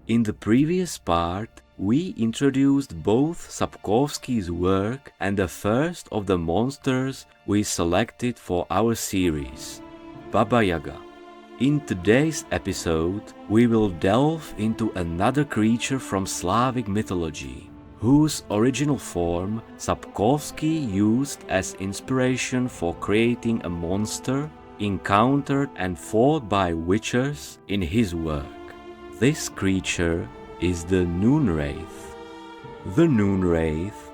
In the previous part, we introduced both Sapkowski's work and the first of the monsters we selected for our series, Baba Yaga. In today's episode, we will delve into another creature from Slavic mythology, whose original form Sapkowski used as inspiration for creating a monster encountered and fought by witchers in his work. This creature is the Noonwraith. The Noonwraith,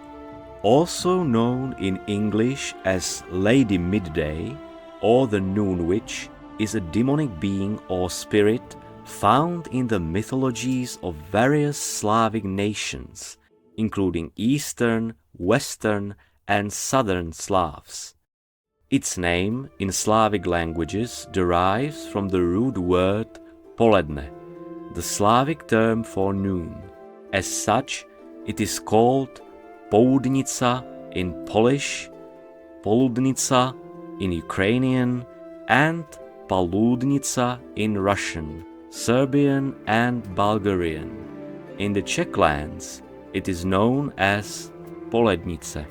also known in English as Lady Midday or the Noon Witch, is a demonic being or spirit found in the mythologies of various Slavic nations, including Eastern, Western, and Southern Slavs. Its name in Slavic languages derives from the root word poledne, the Slavic term for noon. As such, it is called Poudnica in Polish, Poludnica in Ukrainian, and Paludnica in Russian, Serbian, and Bulgarian. In the Czech lands, it is known as Polednice.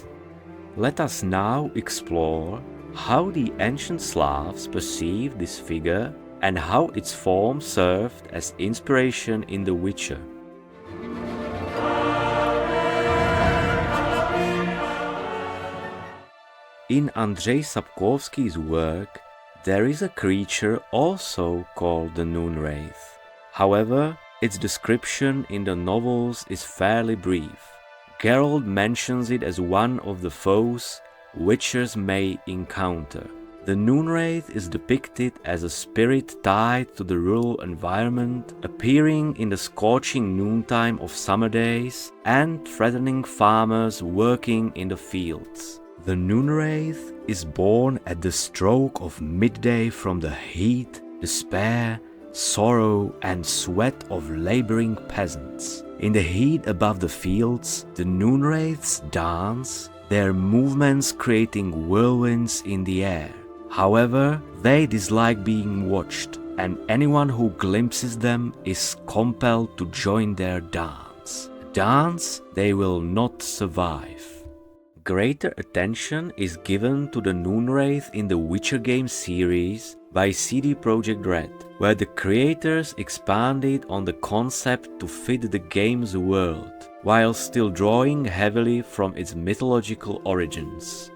Let us now explore how the ancient Slavs perceived this figure and how its form served as inspiration in The Witcher. In Andrzej Sapkowski's work, there is a creature also called the Noonwraith. However, its description in the novels is fairly brief. Geralt mentions it as one of the foes witchers may encounter. The Noonwraith is depicted as a spirit tied to the rural environment, appearing in the scorching noontime of summer days and threatening farmers working in the fields. The Noonwraith is born at the stroke of midday from the heat, despair, sorrow, and sweat of laboring peasants. In the heat above the fields, the Noonwraiths dance, their movements creating whirlwinds in the air. However, they dislike being watched, and anyone who glimpses them is compelled to join their dance. A dance they will not survive. Greater attention is given to the Noonwraith in the Witcher game series by CD Projekt Red, where the creators expanded on the concept to fit the game's world, while still drawing heavily from its mythological origins.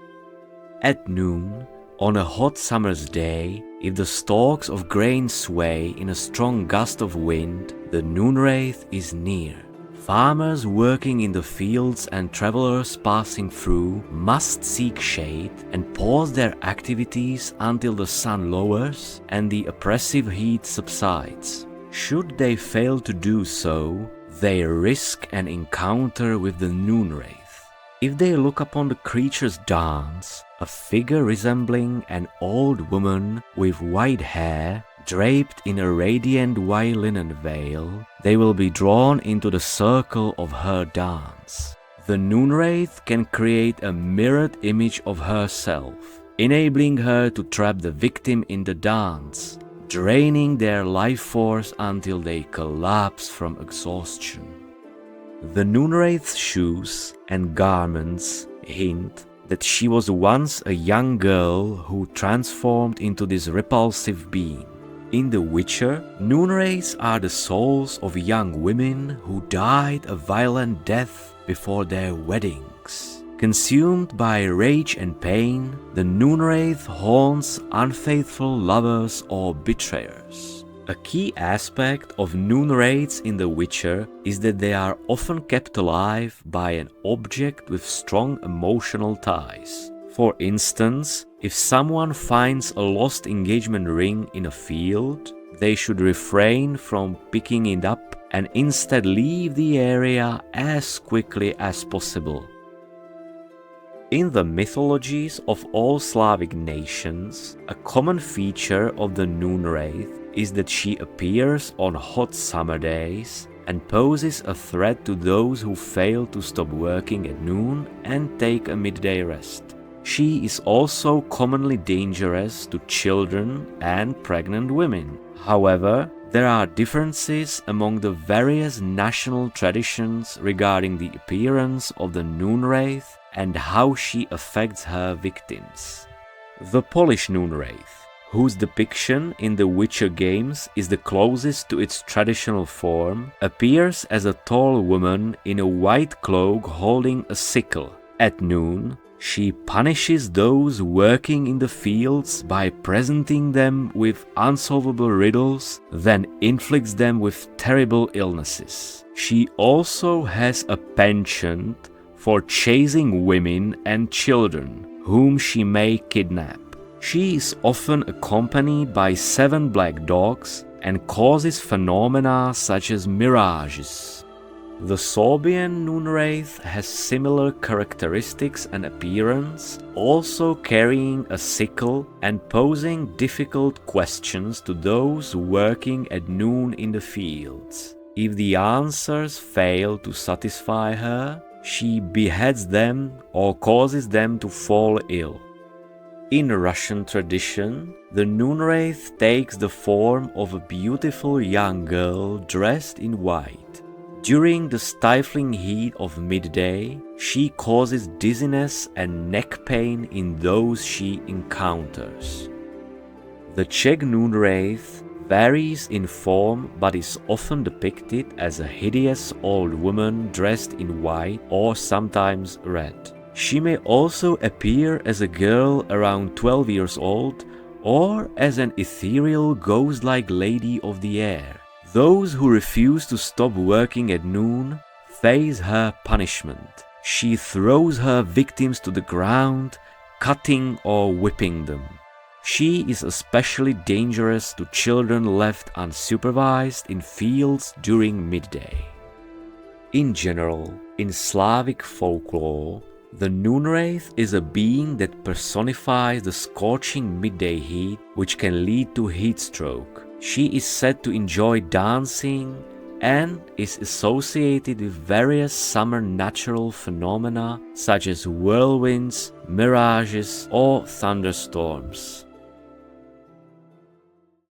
At noon, on a hot summer's day, if the stalks of grain sway in a strong gust of wind, the Noonwraith is near. Farmers working in the fields and travelers passing through must seek shade and pause their activities until the sun lowers and the oppressive heat subsides. Should they fail to do so, they risk an encounter with the Noonwraith. If they look upon the creature's dance, a figure resembling an old woman with white hair, draped in a radiant white linen veil, they will be drawn into the circle of her dance. The Noonwraith can create a mirrored image of herself, enabling her to trap the victim in the dance, draining their life force until they collapse from exhaustion. The Noonwraith's shoes and garments hint that she was once a young girl who transformed into this repulsive being. In The Witcher, Noonwraiths are the souls of young women who died a violent death before their weddings. Consumed by rage and pain, the Noonwraith haunts unfaithful lovers or betrayers. A key aspect of Noonwraiths in The Witcher is that they are often kept alive by an object with strong emotional ties. For instance, if someone finds a lost engagement ring in a field, they should refrain from picking it up and instead leave the area as quickly as possible. In the mythologies of all Slavic nations, a common feature of the Noonwraith is that she appears on hot summer days and poses a threat to those who fail to stop working at noon and take a midday rest. She is also commonly dangerous to children and pregnant women. However, There are differences among the various national traditions regarding the appearance of the Noonwraith and how she affects her victims. The Polish Noonwraith, whose depiction in the Witcher games is the closest to its traditional form, appears as a tall woman in a white cloak holding a sickle. At noon, she punishes those working in the fields by presenting them with unsolvable riddles, then inflicts them with terrible illnesses. She also has a penchant for chasing women and children, whom she may kidnap. She is often accompanied by 7 black dogs and causes phenomena such as mirages. The Sorbian Noonwraith has similar characteristics and appearance, also carrying a sickle and posing difficult questions to those working at noon in the fields. If the answers fail to satisfy her, she beheads them or causes them to fall ill. In Russian tradition, the Noonwraith takes the form of a beautiful young girl dressed in white. During the stifling heat of midday, she causes dizziness and neck pain in those she encounters. The Czech Noonwraith varies in form but is often depicted as a hideous old woman dressed in white or sometimes red. She may also appear as a girl around 12 years old or as an ethereal ghost-like lady of the air. Those who refuse to stop working at noon face her punishment. She throws her victims to the ground, cutting or whipping them. She is especially dangerous to children left unsupervised in fields during midday. In general, in Slavic folklore, the Noonwraith is a being that personifies the scorching midday heat, which can lead to heat stroke. She is said to enjoy dancing and is associated with various summer natural phenomena such as whirlwinds, mirages, or thunderstorms.